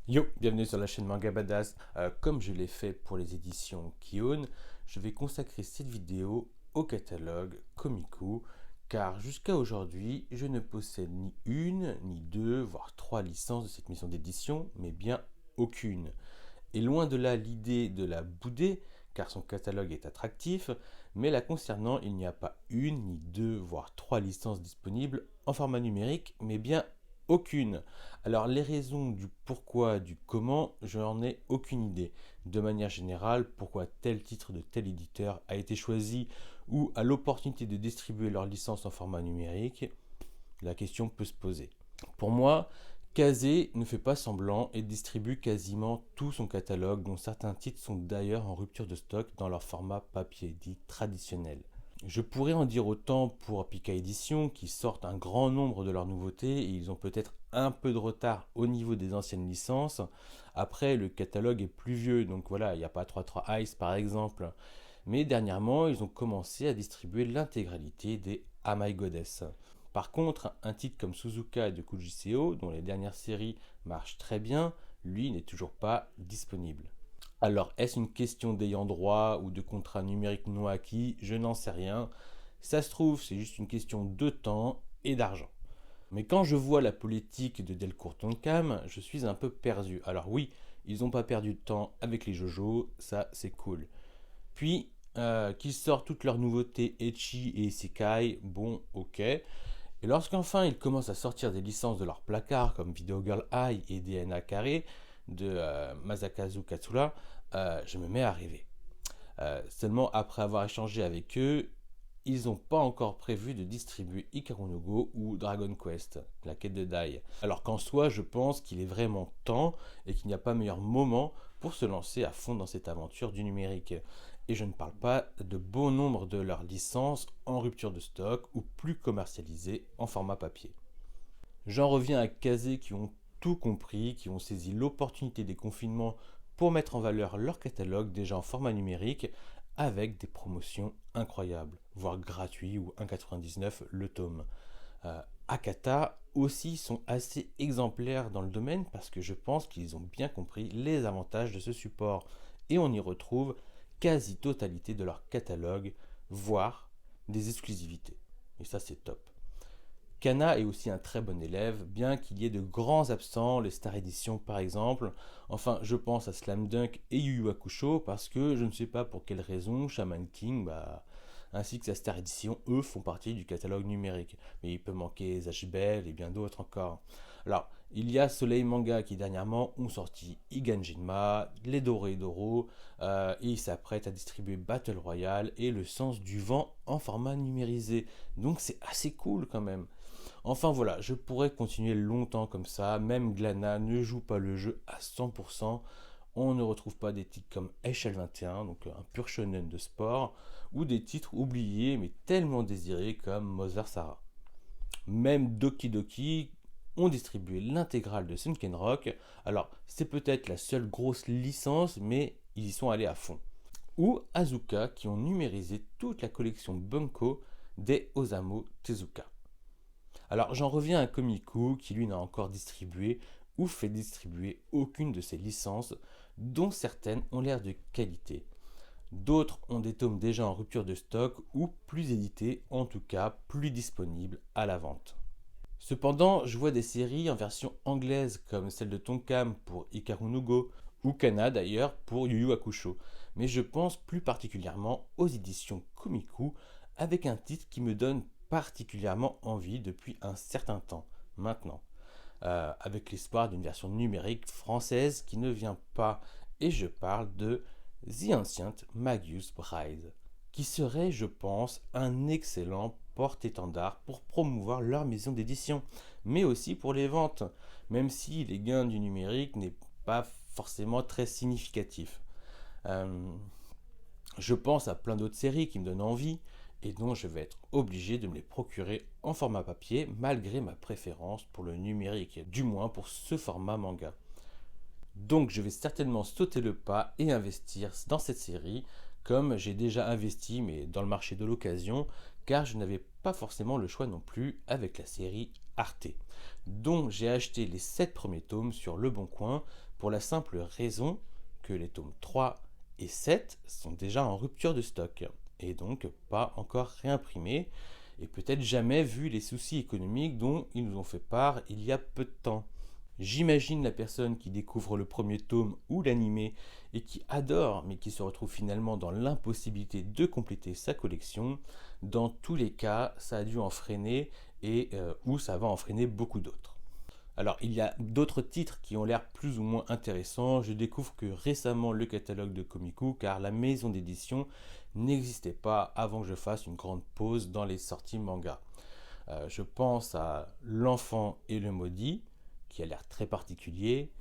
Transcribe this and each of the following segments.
Yo, bienvenue sur la chaîne Manga Badass. Comme je l'ai fait pour les éditions Kion, je vais consacrer cette vidéo au catalogue Komiku, car jusqu'à aujourd'hui, je ne possède ni une, ni deux, voire trois licences de cette maison d'édition, mais bien aucune. Et loin de là l'idée de la bouder, car son catalogue est attractif, mais la concernant, il n'y a pas une, ni deux, voire trois licences disponibles en format numérique, mais bien aucune. Alors les raisons du pourquoi, du comment, je n'en ai aucune idée. De manière générale, pourquoi tel titre de tel éditeur a été choisi ou a l'opportunité de distribuer leur licence en format numérique, la question peut se poser. Pour moi, Kazé ne fait pas semblant et distribue quasiment tout son catalogue, dont certains titres sont d'ailleurs en rupture de stock dans leur format papier dit traditionnel. Je pourrais en dire autant pour Pika Édition, qui sortent un grand nombre de leurs nouveautés et ils ont peut-être un peu de retard au niveau des anciennes licences. Après, le catalogue est plus vieux, donc voilà, il n'y a pas 3-3 Ice par exemple. Mais dernièrement, ils ont commencé à distribuer l'intégralité des Am I Goddess. Par contre, un titre comme Suzuka de Kujiseo, dont les dernières séries marchent très bien, lui n'est toujours pas disponible. Alors, est-ce une question d'ayant droit ou de contrat numérique non acquis? Je n'en sais rien. Ça se trouve, c'est juste une question de temps et d'argent. Mais quand je vois la politique de Delcourt Tonkam, je suis un peu perdu. Alors oui, ils n'ont pas perdu de temps avec les JoJo, ça c'est cool. Puis, qu'ils sortent toutes leurs nouveautés Ecchi et Isekai, bon, ok. Et lorsqu'enfin ils commencent à sortir des licences de leur placard comme Video Girl Eye et DNA Carré de Masakazu Katsura, je me mets à rêver. Seulement après avoir échangé avec eux, ils n'ont pas encore prévu de distribuer Hikaru no Go ou Dragon Quest, la quête de Dai. Alors qu'en soi, je pense qu'il est vraiment temps et qu'il n'y a pas meilleur moment pour se lancer à fond dans cette aventure du numérique. Et je ne parle pas de bon nombre de leurs licences en rupture de stock ou plus commercialisées en format papier. J'en reviens à Kazé qui ont tout compris, qui ont saisi l'opportunité des confinements pour mettre en valeur leur catalogue déjà en format numérique avec des promotions incroyables, voire gratuits ou 1,99 le tome. Akata aussi sont assez exemplaires dans le domaine parce que je pense qu'ils ont bien compris les avantages de ce support et on y retrouve quasi-totalité de leur catalogue, voire des exclusivités. Et ça c'est top. Kana est aussi un très bon élève, bien qu'il y ait de grands absents, les Star Edition par exemple. Enfin, je pense à Slam Dunk et Yu Yu Hakusho parce que je ne sais pas pour quelle raison Shaman King, ainsi que sa Star Edition, eux, font partie du catalogue numérique. Mais il peut manquer Zashbel et bien d'autres encore. Alors, il y a Soleil Manga qui dernièrement ont sorti Igan Jinma, les Doré Doro, et ils s'apprêtent à distribuer Battle Royale et le sens du vent en format numérisé. Donc c'est assez cool quand même. Enfin voilà, je pourrais continuer longtemps comme ça, même Glana ne joue pas le jeu à 100%, on ne retrouve pas des titres comme Échelle 21, donc un pur shonen de sport, ou des titres oubliés mais tellement désirés comme Mother Sarah. Même Doki Doki ont distribué l'intégrale de Sunken Rock, alors c'est peut-être la seule grosse licence mais ils y sont allés à fond. Ou Azuka qui ont numérisé toute la collection Bunko des Osamu Tezuka. Alors j'en reviens à Komiku qui lui n'a encore distribué ou fait distribuer aucune de ses licences, dont certaines ont l'air de qualité. D'autres ont des tomes déjà en rupture de stock ou plus édités, en tout cas plus disponibles à la vente. Cependant, je vois des séries en version anglaise comme celle de Tonkam pour Hikaru no Go ou Kana d'ailleurs pour Yu Yu Hakusho, mais je pense plus particulièrement aux éditions Komiku avec un titre qui me donne particulièrement envie depuis un certain temps maintenant, avec l'espoir d'une version numérique française qui ne vient pas, et je parle de The Ancient Magus Bride, qui serait, je pense, un excellent porte-étendard pour promouvoir leur maison d'édition, mais aussi pour les ventes, même si les gains du numérique n'est pas forcément très significatif. Euh, je pense à plein d'autres séries qui me donnent envie et dont je vais être obligé de me les procurer en format papier malgré ma préférence pour le numérique, du moins pour ce format manga. Donc je vais certainement sauter le pas et investir dans cette série comme j'ai déjà investi mais dans le marché de l'occasion car je n'avais pas forcément le choix non plus avec la série Arte dont j'ai acheté les 7 premiers tomes sur Le Bon Coin pour la simple raison que les tomes 3 et 7 sont déjà en rupture de stock et donc pas encore réimprimés et peut-être jamais vu les soucis économiques dont ils nous ont fait part il y a peu de temps. J'imagine la personne qui découvre le premier tome ou l'animé et qui adore mais qui se retrouve finalement dans l'impossibilité de compléter sa collection. Dans tous les cas, ça a dû en freiner ou ça va en freiner beaucoup d'autres. Alors, il y a d'autres titres qui ont l'air plus ou moins intéressants. Je découvre que récemment le catalogue de Komiku, car la maison d'édition n'existait pas avant que je fasse une grande pause dans les sorties manga. Je pense à L'Enfant et le Maudit, qui a l'air très particulier,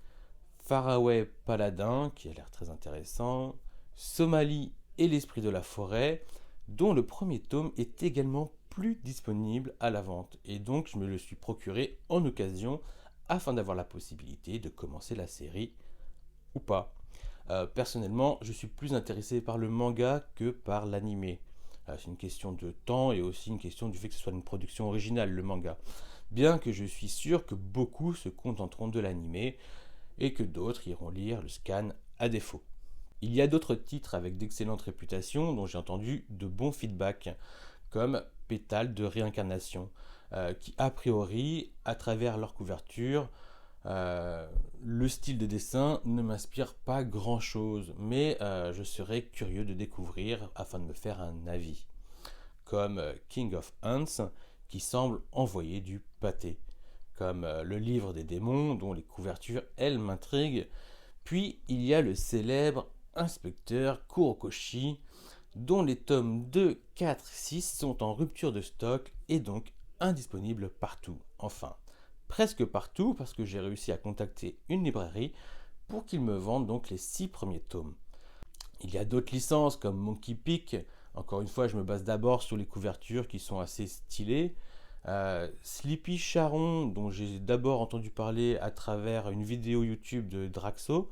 Faraway Paladin, qui a l'air très intéressant, Somalie et l'Esprit de la Forêt, dont le premier tome est également plus disponible à la vente. Et donc, je me le suis procuré en occasion afin d'avoir la possibilité de commencer la série ou pas. Personnellement, je suis plus intéressé par le manga que par l'animé. C'est une question de temps et aussi une question du fait que ce soit une production originale, le manga. Bien que je suis sûr que beaucoup se contenteront de l'animé et que d'autres iront lire le scan à défaut. Il y a d'autres titres avec d'excellentes réputations dont j'ai entendu de bons feedbacks, comme Pétales de réincarnation, qui a priori, à travers leur couverture, le style de dessin ne m'inspire pas grand chose, mais je serais curieux de découvrir afin de me faire un avis. Comme King of Ants, qui semble envoyer du pâté, comme le livre des démons, dont les couvertures, elles, m'intriguent. Puis il y a le célèbre Inspecteur Kurokoshi, dont les tomes 2, 4, 6 sont en rupture de stock et donc indisponibles partout. Enfin, presque partout, parce que j'ai réussi à contacter une librairie pour qu'ils me vendent donc les 6 premiers tomes. Il y a d'autres licences comme Monkey Peak. Encore une fois, je me base d'abord sur les couvertures qui sont assez stylées. Sleepy Charon, dont j'ai d'abord entendu parler à travers une vidéo YouTube de Draxo,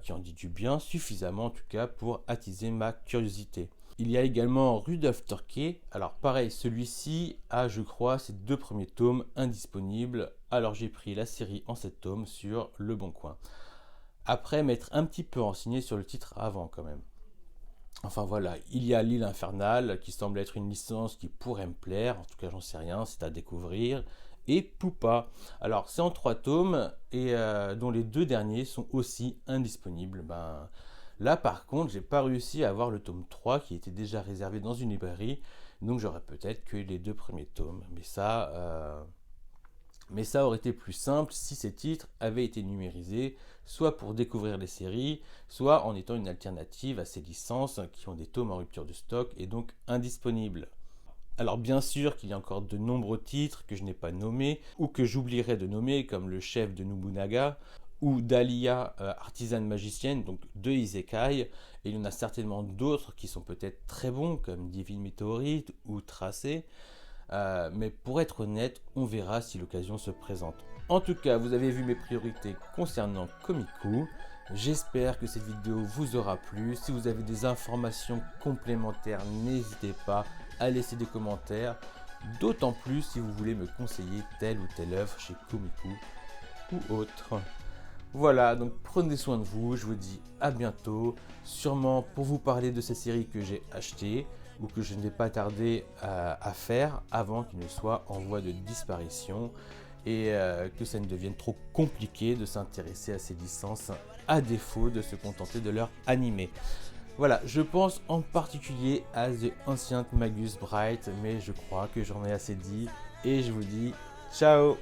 qui en dit du bien, suffisamment en tout cas pour attiser ma curiosité. Il y a également Rudolf Turkey. Alors pareil, celui-ci a, je crois, ses 2 premiers tomes indisponibles. Alors j'ai pris la série en 7 tomes sur Le Bon Coin. Après m'être un petit peu renseigné sur le titre avant quand même. Enfin voilà, il y a L'Île Infernale qui semble être une licence qui pourrait me plaire, en tout cas j'en sais rien, c'est à découvrir. Et Poupa, alors c'est en 3 tomes et dont les 2 derniers sont aussi indisponibles. Là par contre j'ai pas réussi à avoir le tome 3 qui était déjà réservé dans une librairie, donc j'aurais peut-être que les 2 premiers tomes. Mais ça aurait été plus simple si ces titres avaient été numérisés, soit pour découvrir les séries, soit en étant une alternative à ces licences qui ont des tomes en rupture de stock et donc indisponibles. Alors bien sûr qu'il y a encore de nombreux titres que je n'ai pas nommés ou que j'oublierais de nommer, comme Le Chef de Nobunaga ou Dahlia, artisane magicienne, donc 2 isekai, et il y en a certainement d'autres qui sont peut-être très bons comme Divine Météorite ou Tracé. Mais pour être honnête, on verra si l'occasion se présente. En tout cas, vous avez vu mes priorités concernant Komiku. J'espère que cette vidéo vous aura plu. Si vous avez des informations complémentaires, n'hésitez pas à laisser des commentaires. D'autant plus si vous voulez me conseiller telle ou telle œuvre chez Komiku ou autre. Voilà, donc prenez soin de vous. Je vous dis à bientôt. Sûrement pour vous parler de ces séries que j'ai achetées ou que je ne vais pas tarder à faire avant qu'il ne soit en voie de disparition et que ça ne devienne trop compliqué de s'intéresser à ces licences à défaut de se contenter de leur animé. Voilà, je pense en particulier à The Ancient Magus Bright, mais je crois que j'en ai assez dit et je vous dis ciao.